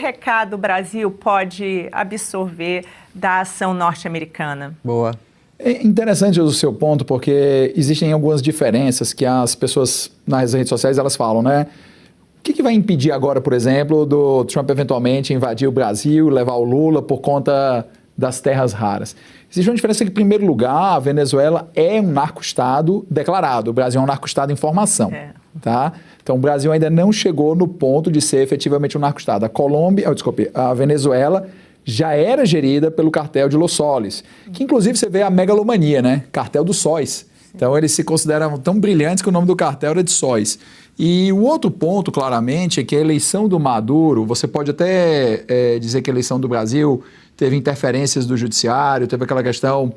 recado o Brasil pode absorver da ação norte-americana? Boa. É interessante o seu ponto, porque existem algumas diferenças que as pessoas nas redes sociais elas falam, né? O que vai impedir agora, por exemplo, do Trump eventualmente invadir o Brasil, levar o Lula por conta das terras raras? Existe uma diferença que, em primeiro lugar, a Venezuela é um narco-estado declarado. O Brasil é um narco-estado em formação. Tá? Então, o Brasil ainda não chegou no ponto de ser efetivamente um narco-estado. A Venezuela já era gerida pelo cartel de Los Soles, que inclusive você vê a megalomania, né? Cartel dos Sóis. Então, eles se consideram tão brilhantes que o nome do cartel era de Sóis. E o outro ponto, claramente, é que a eleição do Maduro, você pode até dizer que a eleição do Brasil teve interferências do judiciário, teve aquela questão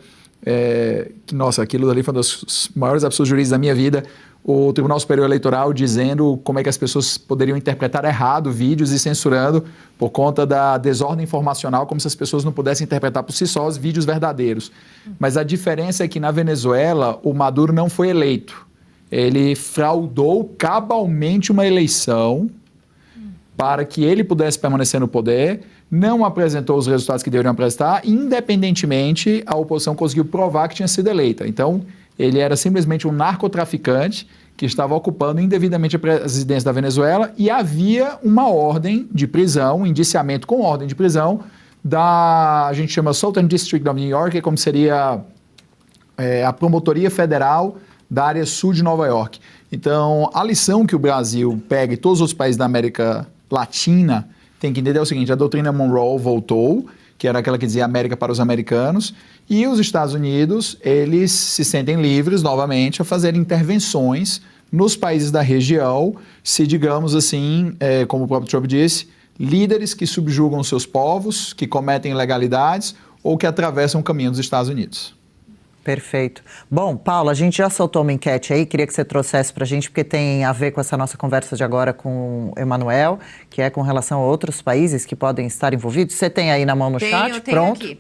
que, nossa, aquilo ali foi um dos maiores absurdos jurídicos da minha vida, o Tribunal Superior Eleitoral dizendo como é que as pessoas poderiam interpretar errado vídeos e censurando por conta da desordem informacional, como se as pessoas não pudessem interpretar por si só os vídeos verdadeiros. Mas a diferença é que na Venezuela o Maduro não foi eleito. Ele fraudou cabalmente uma eleição para que ele pudesse permanecer no poder, não apresentou os resultados que deveriam apresentar, e, independentemente, a oposição conseguiu provar que tinha sido eleita. Então, ele era simplesmente um narcotraficante que estava ocupando indevidamente a presidência da Venezuela e havia uma ordem de prisão, um indiciamento com ordem de prisão a gente chama Southern District of New York, que é como seria a promotoria federal da área sul de Nova York. Então, a lição que o Brasil pega e todos os outros países da América Latina tem que entender é o seguinte: a doutrina Monroe voltou, que era aquela que dizia América para os americanos, e os Estados Unidos, eles se sentem livres, novamente, a fazer intervenções nos países da região, se, digamos assim, como o próprio Trump disse, líderes que subjugam seus povos, que cometem ilegalidades ou que atravessam o caminho dos Estados Unidos. Perfeito. Bom, Paulo, a gente já soltou uma enquete aí, queria que você trouxesse para a gente, porque tem a ver com essa nossa conversa de agora com o Emanuel, que é com relação a outros países que podem estar envolvidos. Você tem aí na mão no chat? Eu tenho Pronto. aqui.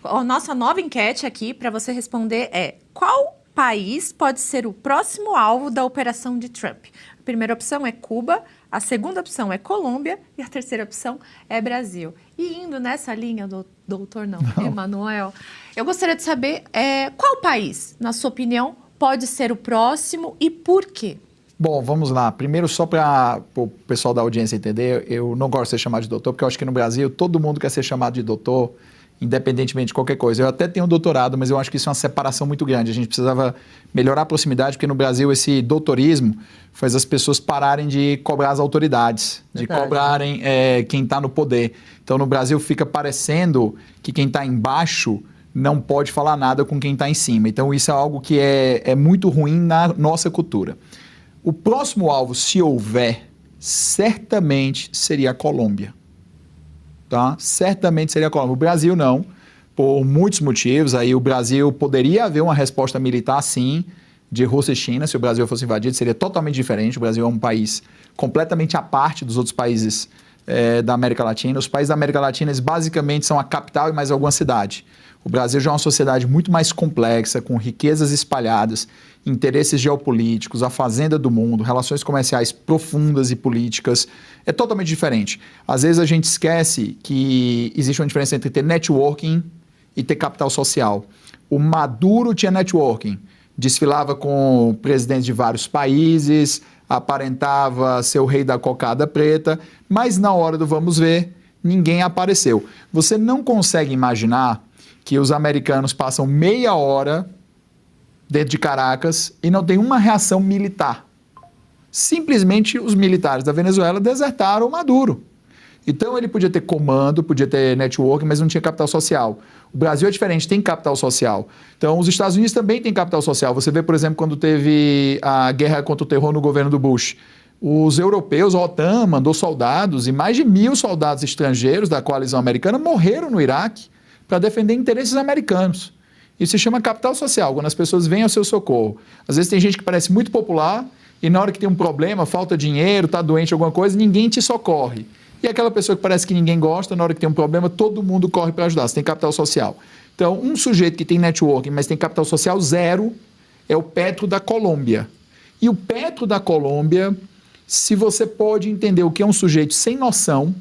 A nossa nova enquete aqui, para você responder, é: qual país pode ser o próximo alvo da operação de Trump? A primeira opção é Cuba, a segunda opção é Colômbia e a terceira opção é Brasil. E indo nessa linha, doutor Emanuel, eu gostaria de saber qual país, na sua opinião, pode ser o próximo e por quê? Bom, vamos lá. Primeiro, só para o pessoal da audiência entender, eu não gosto de ser chamado de doutor, porque eu acho que no Brasil todo mundo quer ser chamado de doutor, independentemente de qualquer coisa. Eu até tenho doutorado, mas eu acho que isso é uma separação muito grande. A gente precisava melhorar a proximidade, porque no Brasil esse doutorismo faz as pessoas pararem de cobrar as autoridades, de cobrarem quem está no poder. Então, no Brasil fica parecendo que quem está embaixo não pode falar nada com quem está em cima. Então, isso é algo que é muito ruim na nossa cultura. O próximo alvo, se houver, certamente seria a Colômbia. Tá? Certamente seria a Colômbia. O Brasil não, por muitos motivos. Aí o Brasil poderia haver uma resposta militar, sim, de Rússia e China. Se o Brasil fosse invadido, seria totalmente diferente. O Brasil é um país completamente à parte dos outros países da América Latina. Os países da América Latina, eles basicamente são a capital e mais alguma cidade. O Brasil já é uma sociedade muito mais complexa, com riquezas espalhadas, interesses geopolíticos, a fazenda do mundo, relações comerciais profundas e políticas. É totalmente diferente. Às vezes a gente esquece que existe uma diferença entre ter networking e ter capital social. O Maduro tinha networking, desfilava com presidentes de vários países, aparentava ser o rei da cocada preta, mas na hora do vamos ver, ninguém apareceu. Você não consegue imaginar que os americanos passam meia hora dentro de Caracas e não tem uma reação militar. Simplesmente os militares da Venezuela desertaram o Maduro. Então ele podia ter comando, podia ter network, mas não tinha capital social. O Brasil é diferente, tem capital social. Então os Estados Unidos também têm capital social. Você vê, por exemplo, quando teve a guerra contra o terror no governo do Bush. Os europeus, a OTAN, mandou soldados e mais de 1.000 soldados estrangeiros da coalizão americana morreram no Iraque para defender interesses americanos. Isso se chama capital social, quando as pessoas vêm ao seu socorro. Às vezes tem gente que parece muito popular e na hora que tem um problema, falta dinheiro, está doente, alguma coisa, ninguém te socorre. E aquela pessoa que parece que ninguém gosta, na hora que tem um problema, todo mundo corre para ajudar. Você tem capital social. Então, um sujeito que tem networking, mas tem capital social zero, é o Petro da Colômbia. E o Petro da Colômbia, se você pode entender o que é um sujeito sem noção,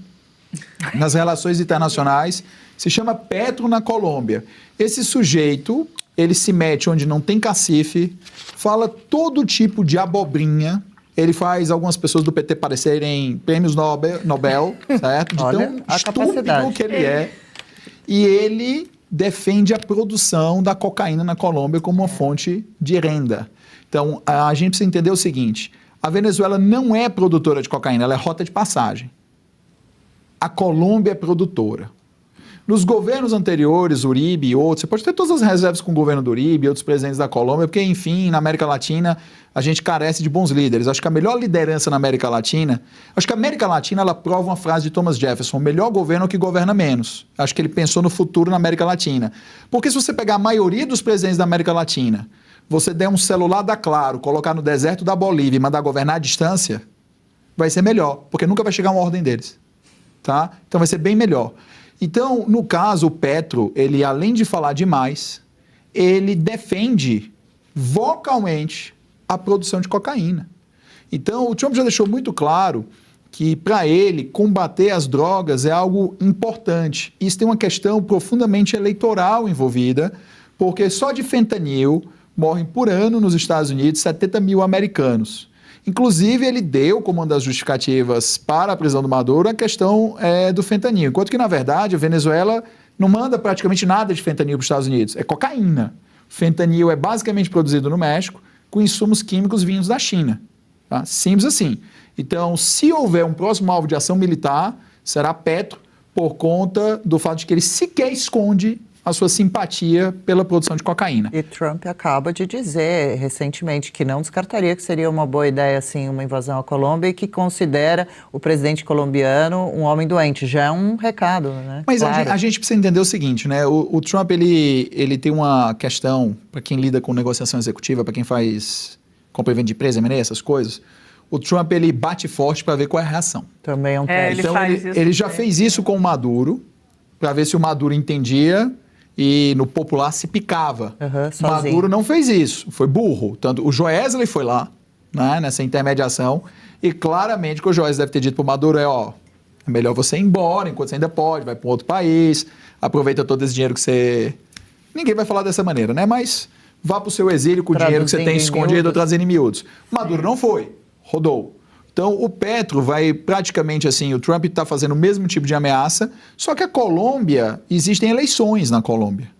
nas relações internacionais, se chama Petro na Colômbia. Esse sujeito, ele se mete onde não tem cacife, fala todo tipo de abobrinha, ele faz algumas pessoas do PT parecerem prêmios Nobel, certo? De Olha tão a estúpido capacidade. que ele é. E ele defende a produção da cocaína na Colômbia como uma fonte de renda. Então, a gente precisa entender o seguinte, a Venezuela não é produtora de cocaína, ela é rota de passagem. A Colômbia é produtora. Nos governos anteriores, Uribe e outros, você pode ter todas as reservas com o governo do Uribe e outros presidentes da Colômbia, porque, enfim, na América Latina, a gente carece de bons líderes. Acho que a melhor liderança na América Latina, acho que a América Latina, ela prova uma frase de Thomas Jefferson, o melhor governo é o que governa menos. Acho que ele pensou no futuro na América Latina. Porque se você pegar a maioria dos presidentes da América Latina, você der um celular da Claro, colocar no deserto da Bolívia e mandar governar à distância, vai ser melhor, porque nunca vai chegar uma ordem deles. Tá? Então vai ser bem melhor. Então, no caso, o Petro, ele além de falar demais, ele defende vocalmente a produção de cocaína. Então, o Trump já deixou muito claro que, para ele, combater as drogas é algo importante. Isso tem uma questão profundamente eleitoral envolvida, porque só de fentanil morrem por ano nos Estados Unidos 70 mil americanos. Inclusive, ele deu como uma das justificativas para a prisão do Maduro a questão do fentanil. Enquanto que, na verdade, a Venezuela não manda praticamente nada de fentanil para os Estados Unidos. É cocaína. Fentanil é basicamente produzido no México com insumos químicos vindos da China. Tá? Simples assim. Então, se houver um próximo alvo de ação militar, será Petro, por conta do fato de que ele sequer esconde a sua simpatia pela produção de cocaína. E Trump acaba de dizer recentemente que não descartaria que seria uma boa ideia, assim, uma invasão à Colômbia e que considera o presidente colombiano um homem doente. Já é um recado, né? Mas claro. a gente precisa entender o seguinte, né? O Trump, ele tem uma questão, para quem lida com negociação executiva, para quem faz compra e venda de empresa, M&A, essas coisas, o Trump, ele bate forte para ver qual é a reação. Também é um teste. Ele Então, faz isso ele já também. fez isso com o Maduro, para ver se o Maduro entendia e no popular se picava. sozinho. Maduro não fez isso, foi burro. Tanto o Joesley foi lá, né, nessa intermediação, e claramente o que o Joesley deve ter dito para o Maduro é melhor você ir embora enquanto você ainda pode, vai para um outro país, aproveita todo esse dinheiro que você... Ninguém vai falar dessa maneira, né? Mas vá para o seu exílio com o dinheiro que você tem escondido, trazendo em miúdos. Maduro não foi, rodou. Então, o Petro vai praticamente assim, o Trump está fazendo o mesmo tipo de ameaça, só que a Colômbia, existem eleições na Colômbia.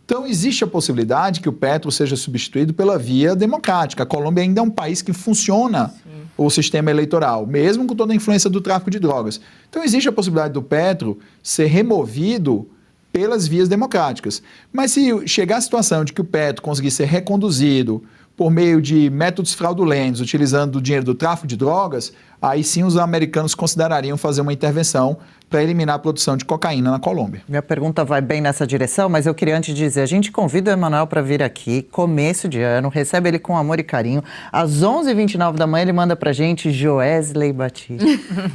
Então, existe a possibilidade que o Petro seja substituído pela via democrática. A Colômbia ainda é um país que funciona o sistema eleitoral, mesmo com toda a influência do tráfico de drogas. Então, existe a possibilidade do Petro ser removido pelas vias democráticas. Mas se chegar a situação de que o Petro conseguir ser reconduzido por meio de métodos fraudulentos, utilizando o dinheiro do tráfico de drogas, aí sim os americanos considerariam fazer uma intervenção para eliminar a produção de cocaína na Colômbia. Minha pergunta vai bem nessa direção, mas eu queria antes dizer, a gente convida o Emanuel para vir aqui, começo de ano, recebe ele com amor e carinho. Às 11h29 da manhã ele manda pra gente Joesley Batista.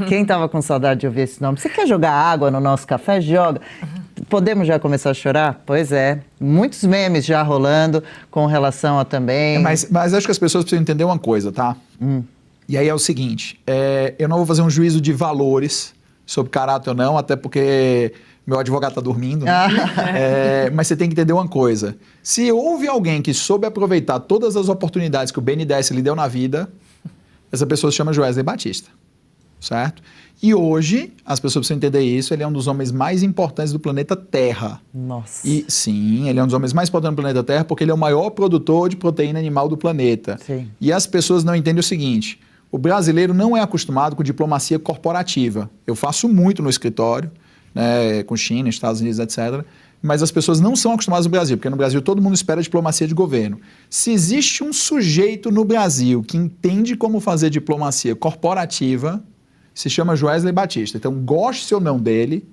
Quem tava com saudade de ouvir esse nome? Você quer jogar água no nosso café? Joga. Podemos já começar a chorar? Pois é. Muitos memes já rolando com relação a também... Mas acho que as pessoas precisam entender uma coisa, tá? E aí é o seguinte, eu não vou fazer um juízo de valores sobre caráter ou não, até porque meu advogado está dormindo, né? Mas você tem que entender uma coisa. Se houve alguém que soube aproveitar todas as oportunidades que o BNDES lhe deu na vida, essa pessoa se chama Joesley Batista, certo? E hoje, as pessoas precisam entender isso, ele é um dos homens mais importantes do planeta Terra. Nossa. E sim, ele é um dos homens mais importantes do planeta Terra porque ele é o maior produtor de proteína animal do planeta. Sim. E as pessoas não entendem o seguinte, o brasileiro não é acostumado com diplomacia corporativa. Eu faço muito no escritório, né, com China, Estados Unidos, etc., mas as pessoas não são acostumadas no Brasil, porque no Brasil todo mundo espera diplomacia de governo. Se existe um sujeito no Brasil que entende como fazer diplomacia corporativa, se chama Joesley Batista. Então, goste ou não dele,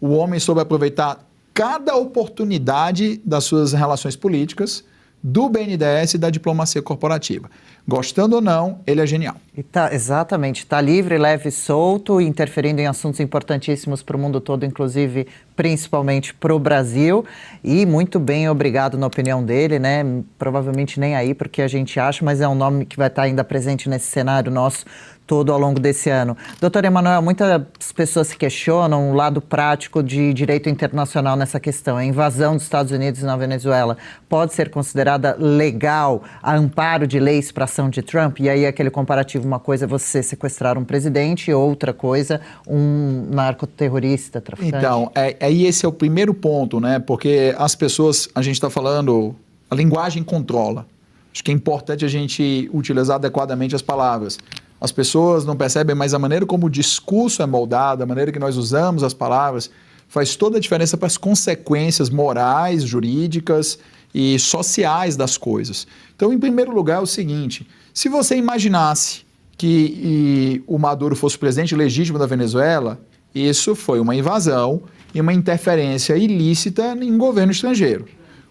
o homem soube aproveitar cada oportunidade das suas relações políticas, do BNDES e da diplomacia corporativa. Gostando ou não, ele é genial. E exatamente, está livre, leve e solto, interferindo em assuntos importantíssimos para o mundo todo, inclusive, principalmente para o Brasil. E muito bem, obrigado na opinião dele, né? Provavelmente nem aí, porque a gente acha, mas é um nome que vai estar ainda presente nesse cenário nosso todo ao longo desse ano. Doutor Emanuel, muitas pessoas se questionam o lado prático de direito internacional nessa questão. A invasão dos Estados Unidos na Venezuela pode ser considerada legal a amparo de leis para ação de Trump? E aí aquele comparativo, uma coisa é você sequestrar um presidente, outra coisa um narcoterrorista, traficante. Então, aí esse é o primeiro ponto, né? Porque as pessoas, a gente está falando, a linguagem controla. Acho que é importante a gente utilizar adequadamente as palavras. As pessoas não percebem, mas a maneira como o discurso é moldado, a maneira que nós usamos as palavras, faz toda a diferença para as consequências morais, jurídicas e sociais das coisas. Então, em primeiro lugar, é o seguinte: se você imaginasse que o Maduro fosse o presidente legítimo da Venezuela, isso foi uma invasão e uma interferência ilícita em um governo estrangeiro.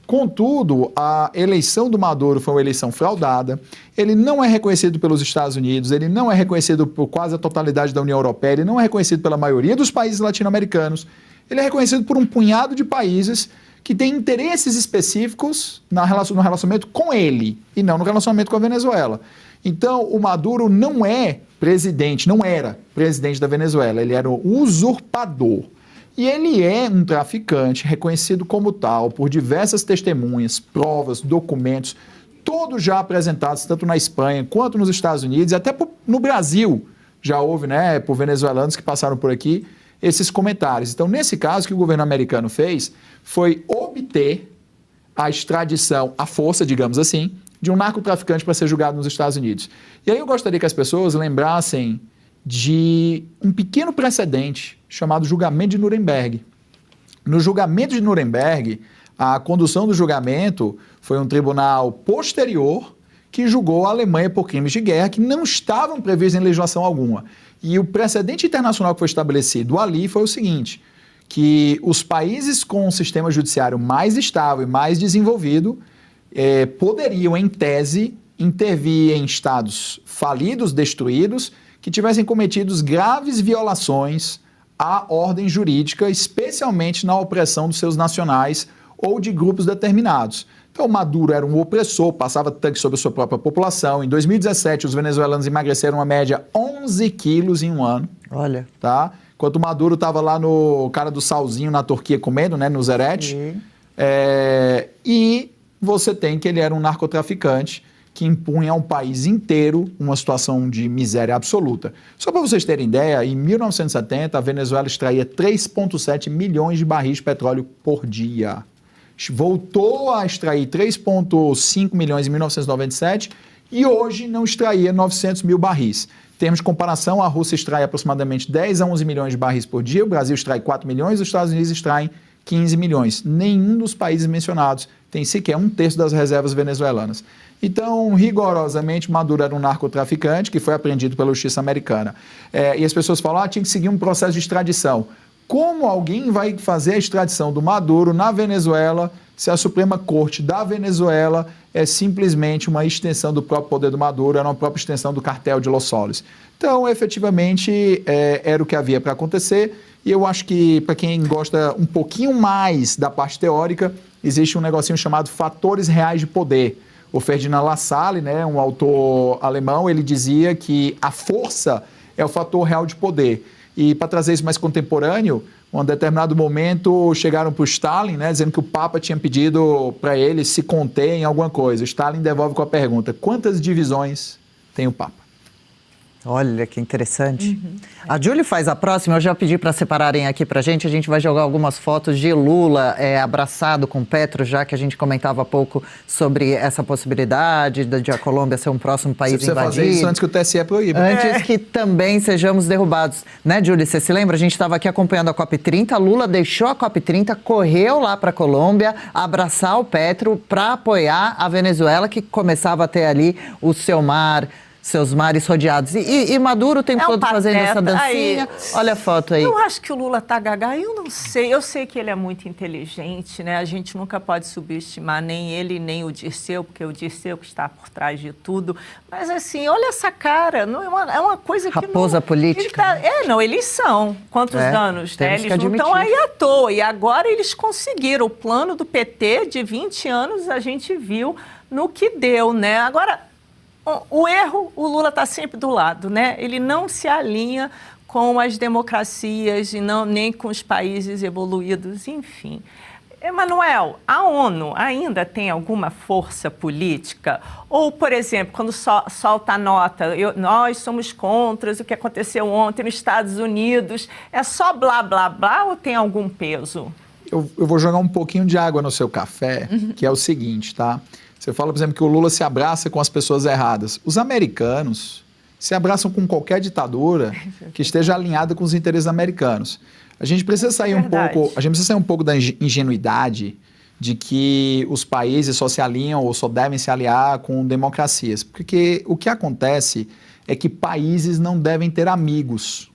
Contudo, a eleição do Maduro foi uma eleição fraudada, ele não é reconhecido pelos Estados Unidos, ele não é reconhecido por quase a totalidade da União Europeia, ele não é reconhecido pela maioria dos países latino-americanos, ele é reconhecido por um punhado de países que têm interesses específicos no relacionamento com ele e não no relacionamento com a Venezuela. Então, o Maduro não é presidente, não era presidente da Venezuela, ele era o usurpador. E ele é um traficante reconhecido como tal por diversas testemunhas, provas, documentos, todos já apresentados tanto na Espanha quanto nos Estados Unidos e até no Brasil. Já houve, né, por venezuelanos que passaram por aqui, esses comentários. Então, nesse caso, o que o governo americano fez foi obter a extradição à força, digamos assim, de um narcotraficante para ser julgado nos Estados Unidos. E aí eu gostaria que as pessoas lembrassem de um pequeno precedente chamado julgamento de Nuremberg. No julgamento de Nuremberg, a condução do julgamento foi um tribunal posterior que julgou a Alemanha por crimes de guerra que não estavam previstos em legislação alguma. E o precedente internacional que foi estabelecido ali foi o seguinte, que os países com um sistema judiciário mais estável e mais desenvolvido poderiam, em tese, intervir em estados falidos, destruídos, que tivessem cometido graves violações à ordem jurídica, especialmente na opressão dos seus nacionais ou de grupos determinados. Então, Maduro era um opressor, passava tanque sobre a sua própria população. Em 2017, os venezuelanos emagreceram uma média 11 quilos em um ano. Olha. Tá? Enquanto o Maduro estava lá no cara do salzinho na Turquia comendo, né, no Zerete. E você tem que ele era um narcotraficante que impunha ao país inteiro uma situação de miséria absoluta. Só para vocês terem ideia, em 1970, a Venezuela extraía 3,7 milhões de barris de petróleo por dia. Voltou a extrair 3,5 milhões em 1997 e hoje não extraía 900 mil barris. Em termos de comparação, a Rússia extrai aproximadamente 10 a 11 milhões de barris por dia, o Brasil extrai 4 milhões, os Estados Unidos extraem 15 milhões. Nenhum dos países mencionados tem sequer 1/3 das reservas venezuelanas. Então, rigorosamente, Maduro era um narcotraficante que foi apreendido pela justiça americana. E as pessoas falam, tinha que seguir um processo de extradição. Como alguém vai fazer a extradição do Maduro na Venezuela se a Suprema Corte da Venezuela é simplesmente uma extensão do próprio poder do Maduro, era uma própria extensão do cartel de Los Soles? Então, efetivamente, era o que havia para acontecer. E eu acho que, para quem gosta um pouquinho mais da parte teórica, existe um negocinho chamado fatores reais de poder. O Ferdinand Lassalle, né, um autor alemão, ele dizia que a força é o fator real de poder. E para trazer isso mais contemporâneo, em um determinado momento chegaram para o Stalin, né, dizendo que o Papa tinha pedido para ele se conter em alguma coisa. Stalin devolve com a pergunta, quantas divisões tem o Papa? Olha, que interessante. A Julie faz a próxima, eu já pedi para separarem aqui para a gente vai jogar algumas fotos de Lula abraçado com Petro, já que a gente comentava há pouco sobre essa possibilidade de a Colômbia ser um próximo país invadido. Você fazer isso antes que o TSE proíba. Antes que também sejamos derrubados. Né, Julie, você se lembra? A gente estava aqui acompanhando a COP30, Lula deixou a COP30, correu lá para a Colômbia, abraçar o Petro para apoiar a Venezuela, que começava a ter ali o seu mar seus mares rodeados. E Maduro o tempo todo fazendo essa dancinha. Olha a foto aí. Eu acho que o Lula tá gaga, eu não sei. Eu sei que ele é muito inteligente, né? A gente nunca pode subestimar nem ele, nem o Dirceu, porque o Dirceu que está por trás de tudo. Mas assim, olha essa cara, não é uma coisa que raposa não... política. Eles são. Quantos anos, né? Eles não estão aí à toa. E agora eles conseguiram. O plano do PT de 20 anos, a gente viu no que deu, né? Agora... O erro, o Lula está sempre do lado, né? Ele não se alinha com as democracias e nem com os países evoluídos, enfim. Emanuel, a ONU ainda tem alguma força política? Ou, por exemplo, quando solta a nota, nós somos contra o que aconteceu ontem nos Estados Unidos, é só blá, blá, blá ou tem algum peso? Eu vou jogar um pouquinho de água no seu café, que é o seguinte, tá? Você fala, por exemplo, que o Lula se abraça com as pessoas erradas. Os americanos se abraçam com qualquer ditadura que esteja alinhada com os interesses americanos. A gente precisa sair um pouco da ingenuidade de que os países só se alinham ou só devem se aliar com democracias. Porque o que acontece é que países não devem ter amigos.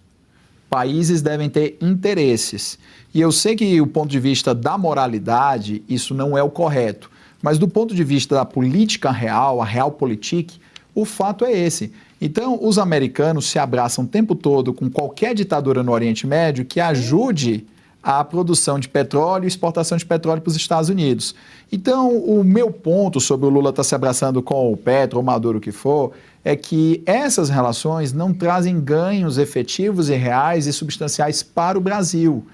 Países devem ter interesses. E eu sei que, do ponto de vista da moralidade, isso não é o correto. Mas do ponto de vista da política real, a realpolitik, o fato é esse. Então, os americanos se abraçam o tempo todo com qualquer ditadura no Oriente Médio que ajude a produção de petróleo e exportação de petróleo para os Estados Unidos. Então, o meu ponto sobre o Lula estar se abraçando com o Petro ou Maduro, o que for, é que essas relações não trazem ganhos efetivos e reais e substanciais para o Brasil.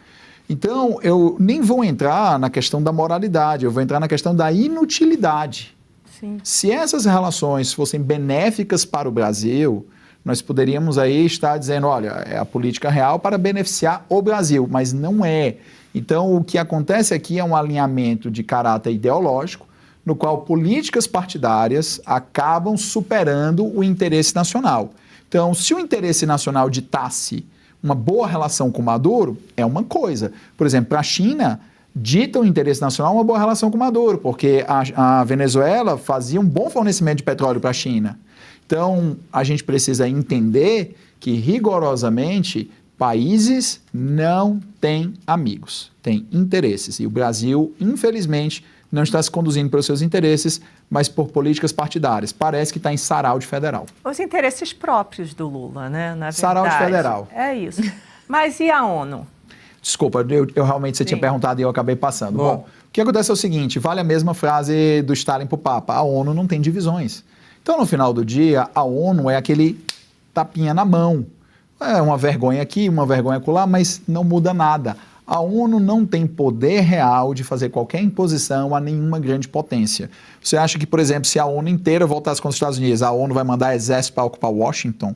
Então, eu nem vou entrar na questão da moralidade, eu vou entrar na questão da inutilidade. Sim. Se essas relações fossem benéficas para o Brasil, nós poderíamos aí estar dizendo, olha, é a política real para beneficiar o Brasil, mas não é. Então, o que acontece aqui é um alinhamento de caráter ideológico, no qual políticas partidárias acabam superando o interesse nacional. Então, se o interesse nacional ditasse uma boa relação com Maduro, é uma coisa. Por exemplo, para a China, dita o interesse nacional uma boa relação com Maduro, porque a Venezuela fazia um bom fornecimento de petróleo para a China. Então, a gente precisa entender que, rigorosamente, países não têm amigos, têm interesses. E o Brasil, infelizmente, não está se conduzindo pelos seus interesses, mas por políticas partidárias. Parece que está em sarau de federal. Os interesses próprios do Lula, né? Na verdade. Sarau de federal. É isso. Mas e a ONU? Desculpa, eu realmente, você tinha perguntado e eu acabei passando. Bom, o que acontece é o seguinte, vale a mesma frase do Stalin para o Papa, a ONU não tem divisões. Então, no final do dia, a ONU é aquele tapinha na mão. É uma vergonha aqui, uma vergonha acolá, mas não muda nada. A ONU não tem poder real de fazer qualquer imposição a nenhuma grande potência. Você acha que, por exemplo, se a ONU inteira voltasse contra os Estados Unidos, a ONU vai mandar exército para ocupar Washington?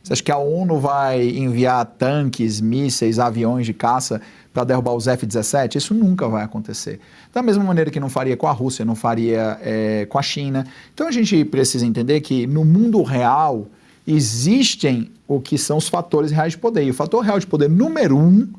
Você acha que a ONU vai enviar tanques, mísseis, aviões de caça para derrubar os F-17? Isso nunca vai acontecer. Da mesma maneira que não faria com a Rússia, não faria com a China. Então a gente precisa entender que no mundo real existem o que são os fatores reais de poder. E o fator real de poder número 1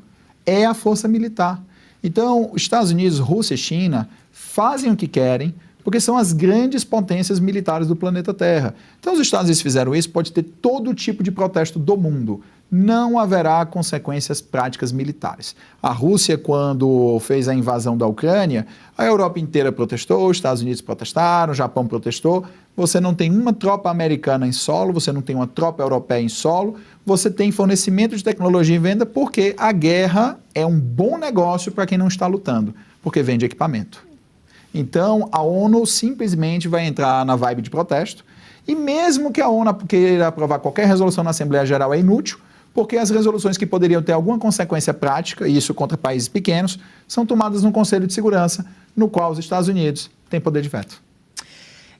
é a força militar. Então, os Estados Unidos, Rússia e China fazem o que querem, porque são as grandes potências militares do planeta Terra. Então, os Estados Unidos fizeram isso, pode ter todo tipo de protesto do mundo. Não haverá consequências práticas militares. A Rússia, quando fez a invasão da Ucrânia, a Europa inteira protestou, os Estados Unidos protestaram, o Japão protestou. Você não tem uma tropa americana em solo, você não tem uma tropa europeia em solo, você tem fornecimento de tecnologia e venda, porque a guerra é um bom negócio para quem não está lutando, porque vende equipamento. Então, a ONU simplesmente vai entrar na vibe de protesto, e mesmo que a ONU queira aprovar qualquer resolução na Assembleia Geral, é inútil, porque as resoluções que poderiam ter alguma consequência prática, e isso contra países pequenos, são tomadas no Conselho de Segurança, no qual os Estados Unidos têm poder de veto.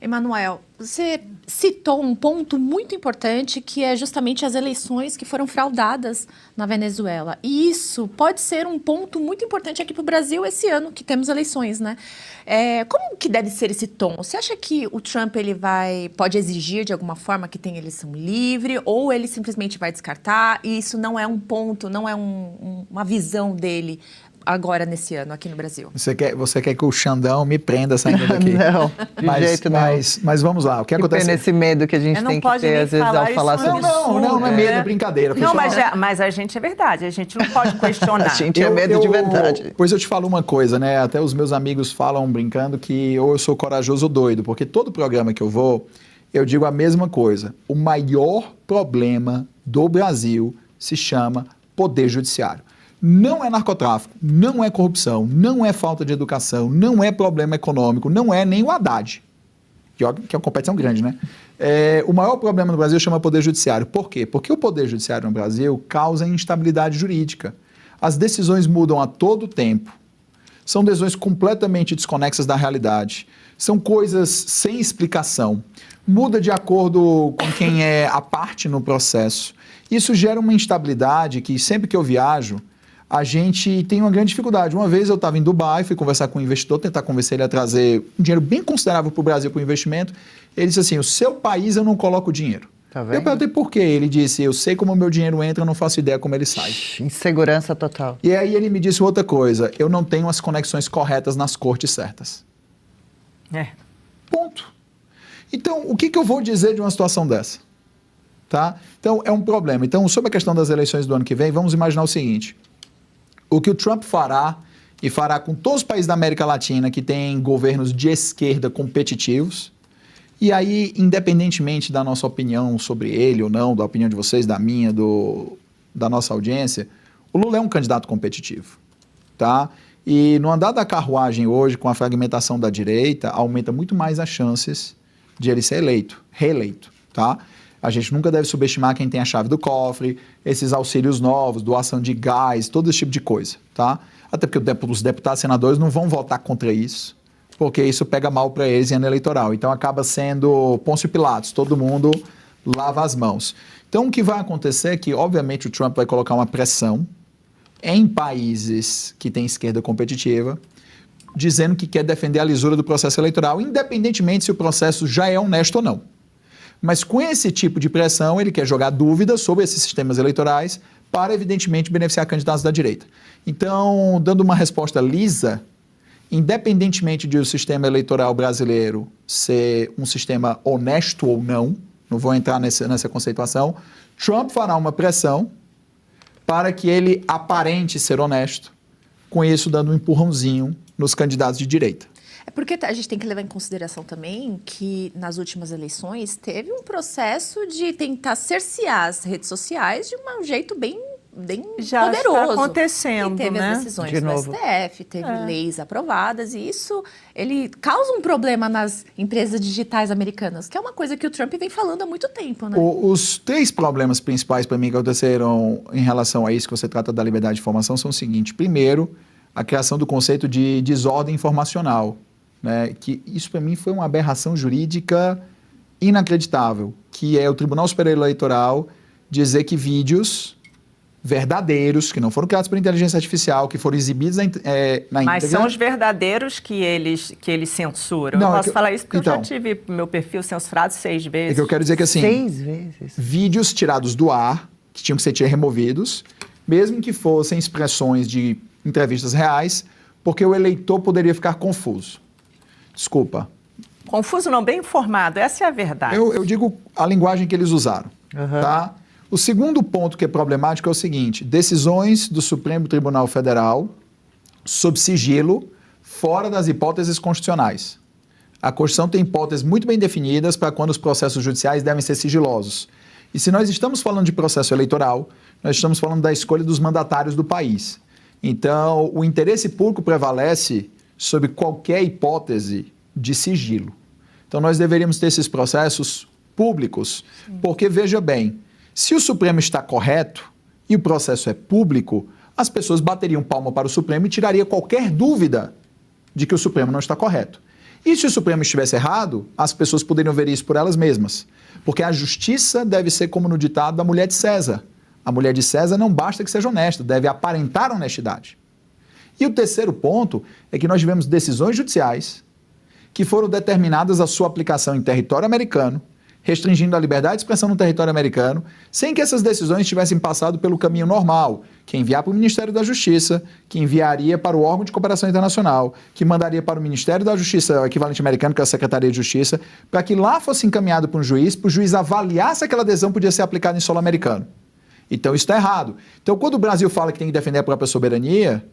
Emanuel, você citou um ponto muito importante, que é justamente as eleições que foram fraudadas na Venezuela. E isso pode ser um ponto muito importante aqui para o Brasil esse ano, que temos eleições, né? Como que deve ser esse tom? Você acha que o Trump pode exigir de alguma forma que tenha eleição livre, ou ele simplesmente vai descartar, e isso não é um ponto, não é uma visão dele agora nesse ano aqui no Brasil? Você quer que o Xandão me prenda saindo daqui? Não, de jeito não. Mas vamos lá, o que acontece? Nesse medo que a gente tem que ter, às vezes, ao falar sobre isso. Não é medo, é brincadeira. Não, mas a gente é verdade, a gente não pode questionar. A gente é medo de verdade. Pois eu te falo uma coisa, né? Até os meus amigos falam brincando que ou eu sou corajoso ou doido, porque todo programa que eu vou, eu digo a mesma coisa. O maior problema do Brasil se chama poder judiciário. Não é narcotráfico, não é corrupção, não é falta de educação, não é problema econômico, não é nem o Haddad, que é uma competição grande, né? O maior problema no Brasil chama poder judiciário. Por quê? Porque o poder judiciário no Brasil causa instabilidade jurídica. As decisões mudam a todo tempo. São decisões completamente desconexas da realidade. São coisas sem explicação. Muda de acordo com quem é a parte no processo. Isso gera uma instabilidade que sempre que eu viajo, a gente tem uma grande dificuldade. Uma vez eu estava em Dubai, fui conversar com um investidor, tentar convencer ele a trazer um dinheiro bem considerável para o Brasil para o investimento. Ele disse assim, o seu país eu não coloco dinheiro. Tá vendo? Eu perguntei por quê. Ele disse, eu sei como o meu dinheiro entra, eu não faço ideia como ele sai. Insegurança total. E aí ele me disse outra coisa, eu não tenho as conexões corretas nas cortes certas. Ponto. Então, o que eu vou dizer de uma situação dessa? Tá? Então, é um problema. Então, sobre a questão das eleições do ano que vem, vamos imaginar o seguinte. O que o Trump fará, e fará com todos os países da América Latina que têm governos de esquerda competitivos, e aí, independentemente da nossa opinião sobre ele ou não, da opinião de vocês, da minha, da nossa audiência, o Lula é um candidato competitivo, tá? E no andar da carruagem hoje, com a fragmentação da direita, aumenta muito mais as chances de ele ser reeleito, tá? A gente nunca deve subestimar quem tem a chave do cofre, esses auxílios novos, doação de gás, todo esse tipo de coisa, tá? Até porque os deputados e senadores não vão votar contra isso, porque isso pega mal para eles em ano eleitoral. Então acaba sendo Pôncio Pilatos, todo mundo lava as mãos. Então o que vai acontecer é que, obviamente, o Trump vai colocar uma pressão em países que têm esquerda competitiva, dizendo que quer defender a lisura do processo eleitoral, independentemente se o processo já é honesto ou não. Mas com esse tipo de pressão, ele quer jogar dúvidas sobre esses sistemas eleitorais para, evidentemente, beneficiar candidatos da direita. Então, dando uma resposta lisa, independentemente de o sistema eleitoral brasileiro ser um sistema honesto ou não vou entrar nessa conceituação, Trump fará uma pressão para que ele aparente ser honesto, com isso dando um empurrãozinho nos candidatos de direita. É porque a gente tem que levar em consideração também que nas últimas eleições teve um processo de tentar cercear as redes sociais de um jeito bem já poderoso. Está acontecendo, e teve né? as decisões do STF, teve leis aprovadas, e isso ele causa um problema nas empresas digitais americanas, que é uma coisa que o Trump vem falando há muito tempo, né? Os 3 problemas principais para mim que aconteceram em relação a isso que você trata da liberdade de informação são o seguinte. Primeiro, a criação do conceito de desordem informacional, né? Que isso para mim foi uma aberração jurídica inacreditável, que é o Tribunal Superior Eleitoral dizer que vídeos verdadeiros, que não foram criados por inteligência artificial, que foram exibidos na íntegra. Mas são os verdadeiros que eles censuram. Não, eu posso falar isso porque então, eu já tive meu perfil censurado 6 vezes. É que eu quero dizer que assim... 6 vezes? Vídeos tirados do ar, que tinham que ser removidos, mesmo que fossem expressões de entrevistas reais, porque o eleitor poderia ficar confuso. Desculpa. Confuso não, bem informado, essa é a verdade. Eu digo a linguagem que eles usaram, tá? O segundo ponto que é problemático é o seguinte: decisões do Supremo Tribunal Federal sob sigilo, fora das hipóteses constitucionais. A Constituição tem hipóteses muito bem definidas para quando os processos judiciais devem ser sigilosos. E se nós estamos falando de processo eleitoral, nós estamos falando da escolha dos mandatários do país. Então, o interesse público prevalece sobre qualquer hipótese de sigilo. Então, nós deveríamos ter esses processos públicos, porque, veja bem, se o Supremo está correto e o processo é público, as pessoas bateriam palma para o Supremo e tirariam qualquer dúvida de que o Supremo não está correto. E se o Supremo estivesse errado, as pessoas poderiam ver isso por elas mesmas. Porque a justiça deve ser como no ditado da mulher de César. A mulher de César não basta que seja honesta, deve aparentar honestidade. E o terceiro ponto é que nós tivemos decisões judiciais que foram determinadas a sua aplicação em território americano, restringindo a liberdade de expressão no território americano, sem que essas decisões tivessem passado pelo caminho normal, que é enviar para o Ministério da Justiça, que enviaria para o órgão de cooperação internacional, que mandaria para o Ministério da Justiça, o equivalente americano, que é a Secretaria de Justiça, para que lá fosse encaminhado para o juiz avaliar se aquela decisão podia ser aplicada em solo americano. Então isso está errado. Então quando o Brasil fala que tem que defender a própria soberania,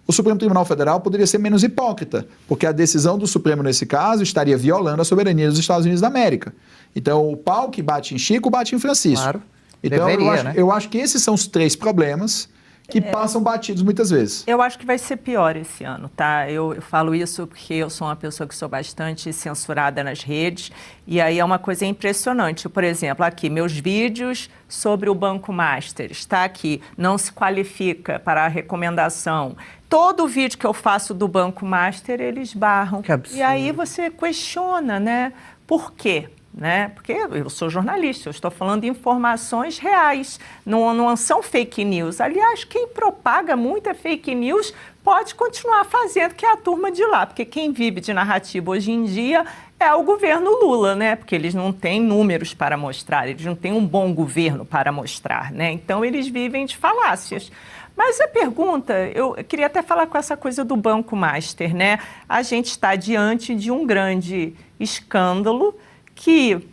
o Supremo Tribunal Federal poderia ser menos hipócrita, porque a decisão do Supremo nesse caso estaria violando a soberania dos Estados Unidos da América. Então o pau que bate em Chico bate em Francisco. Claro. Então Deveria, eu acho que esses são os 3 problemas que passam batidos muitas vezes. Eu acho que vai ser pior esse ano, tá? Eu falo isso porque eu sou uma pessoa que sou bastante censurada nas redes, e aí é uma coisa impressionante. Por exemplo, aqui, meus vídeos sobre o Banco Master, está aqui, não se qualifica para a recomendação. Todo vídeo que eu faço do Banco Master, eles barram. Que absurdo. E aí você questiona, né? Por quê? Né? Porque eu sou jornalista, eu estou falando de informações reais, não são fake news. Aliás, quem propaga muita fake news pode continuar fazendo, que é a turma de lá, porque quem vive de narrativa hoje em dia é o governo Lula, né? Porque eles não têm números para mostrar, eles não têm um bom governo para mostrar, né? Então eles vivem de falácias. Mas a pergunta, eu queria até falar com essa coisa do Banco Master, né? A gente está diante de um grande escândalo que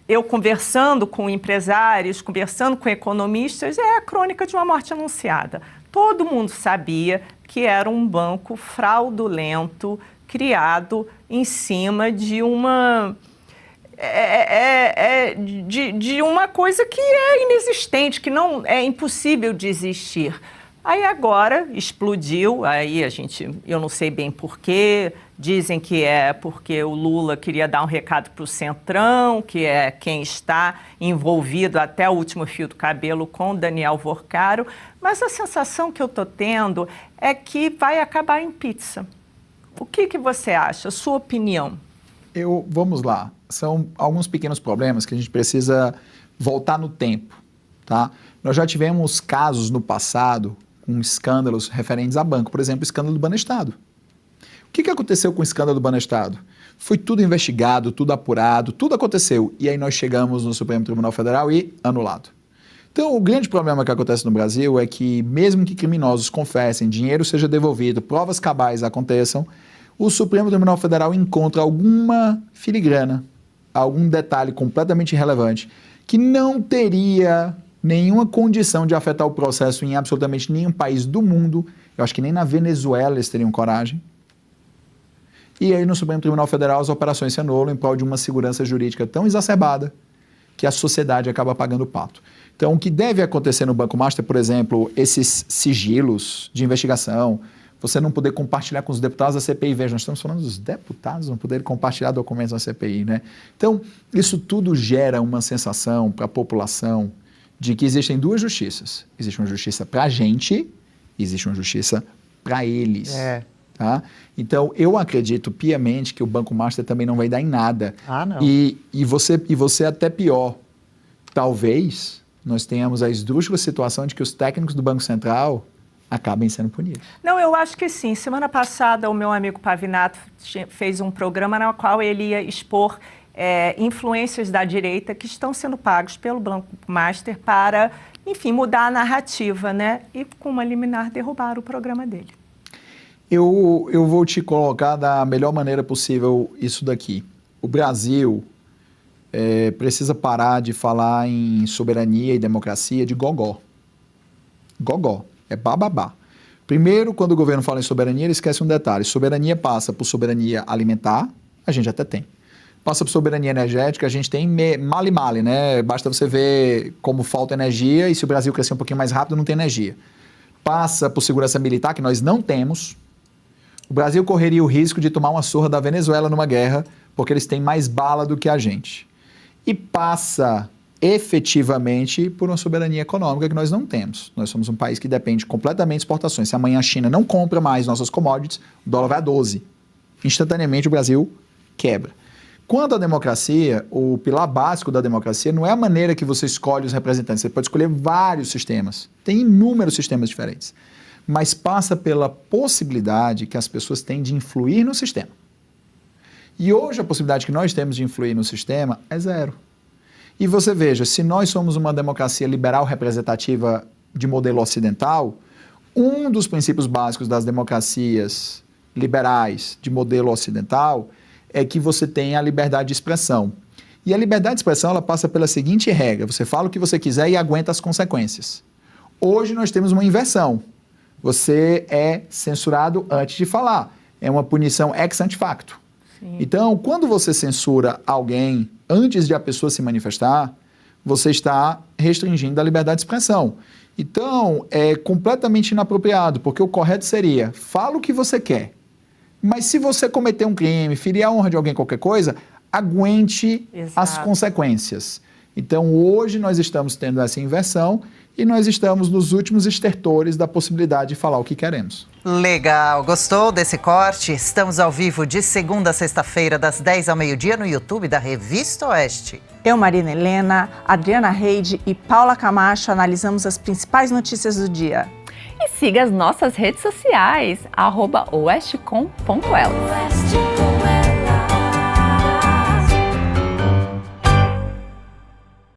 eu conversando com empresários, conversando com economistas, é a crônica de uma morte anunciada. Todo mundo sabia que era um banco fraudulento, criado em cima de uma... de uma coisa que é inexistente, que não é impossível de existir. Aí agora explodiu, aí eu não sei bem porquê, dizem que é porque o Lula queria dar um recado para o Centrão, que é quem está envolvido até o último fio do cabelo com Daniel Vorcaro, mas a sensação que eu estou tendo é que vai acabar em pizza. O que você acha? A sua opinião? Vamos lá, são alguns pequenos problemas que a gente precisa voltar no tempo, tá? Nós já tivemos casos no passado com escândalos referentes a banco, por exemplo, o escândalo do Banestado. O que aconteceu com o escândalo do Banestado? Foi tudo investigado, tudo apurado, tudo aconteceu, e aí nós chegamos no Supremo Tribunal Federal e anulado. Então, o grande problema que acontece no Brasil é que, mesmo que criminosos confessem, dinheiro seja devolvido, provas cabais aconteçam, o Supremo Tribunal Federal encontra alguma filigrana, algum detalhe completamente irrelevante, que não teria nenhuma condição de afetar o processo em absolutamente nenhum país do mundo. Eu acho que nem na Venezuela eles teriam coragem. E aí no Supremo Tribunal Federal as operações se anulam em prol de uma segurança jurídica tão exacerbada que a sociedade acaba pagando o pato. Então o que deve acontecer no Banco Master, por exemplo, esses sigilos de investigação, você não poder compartilhar com os deputados da CPI. Veja, nós estamos falando dos deputados não poderem compartilhar documentos da CPI, né? Então, isso tudo gera uma sensação para a população de que existem 2 justiças. Existe uma justiça para a gente e existe uma justiça para eles. Tá? Então, eu acredito piamente que o Banco Master também não vai dar em nada. Não. E você até pior. Talvez nós tenhamos a esdrúxula situação de que os técnicos do Banco Central acabem sendo punidos. Não, eu acho que sim. Semana passada, o meu amigo Pavinato fez um programa no qual ele ia expor influências da direita que estão sendo pagos pelo Banco Master para, enfim, mudar a narrativa, né? E com uma liminar derrubar o programa dele. Eu vou te colocar da melhor maneira possível isso daqui. O Brasil precisa parar de falar em soberania e democracia de gogó. Gogó. É bababá. Primeiro, quando o governo fala em soberania, ele esquece um detalhe. Soberania passa por soberania alimentar, a gente até tem. Passa por soberania energética, a gente tem male, né? Basta você ver como falta energia e se o Brasil crescer um pouquinho mais rápido, não tem energia. Passa por segurança militar, que nós não temos. O Brasil correria o risco de tomar uma surra da Venezuela numa guerra, porque eles têm mais bala do que a gente. E passa efetivamente por uma soberania econômica que nós não temos. Nós somos um país que depende completamente de exportações. Se amanhã a China não compra mais nossas commodities, o dólar vai a 12. Instantaneamente o Brasil quebra. Quanto à democracia, o pilar básico da democracia não é a maneira que você escolhe os representantes. Você pode escolher vários sistemas. Tem inúmeros sistemas diferentes. Mas passa pela possibilidade que as pessoas têm de influir no sistema. E hoje a possibilidade que nós temos de influir no sistema é zero. E você veja, se nós somos uma democracia liberal representativa de modelo ocidental, um dos princípios básicos das democracias liberais de modelo ocidental é que você tem a liberdade de expressão. E a liberdade de expressão ela passa pela seguinte regra: você fala o que você quiser e aguenta as consequências. Hoje nós temos uma inversão. Você é censurado antes de falar. É uma punição ex ante facto. Sim. Então, quando você censura alguém antes de a pessoa se manifestar, você está restringindo a liberdade de expressão. Então, é completamente inapropriado, porque o correto seria: fala o que você quer. Mas se você cometer um crime, ferir a honra de alguém, qualquer coisa, aguente as consequências. Então, hoje nós estamos tendo essa inversão e nós estamos nos últimos estertores da possibilidade de falar o que queremos. Legal. Gostou desse corte? Estamos ao vivo de segunda a sexta-feira, das 10 ao meio-dia, no YouTube da Revista Oeste. Eu, Marina Helena, Adriana Reide e Paula Camacho analisamos as principais notícias do dia. E siga as nossas redes sociais, @oestcom.elas.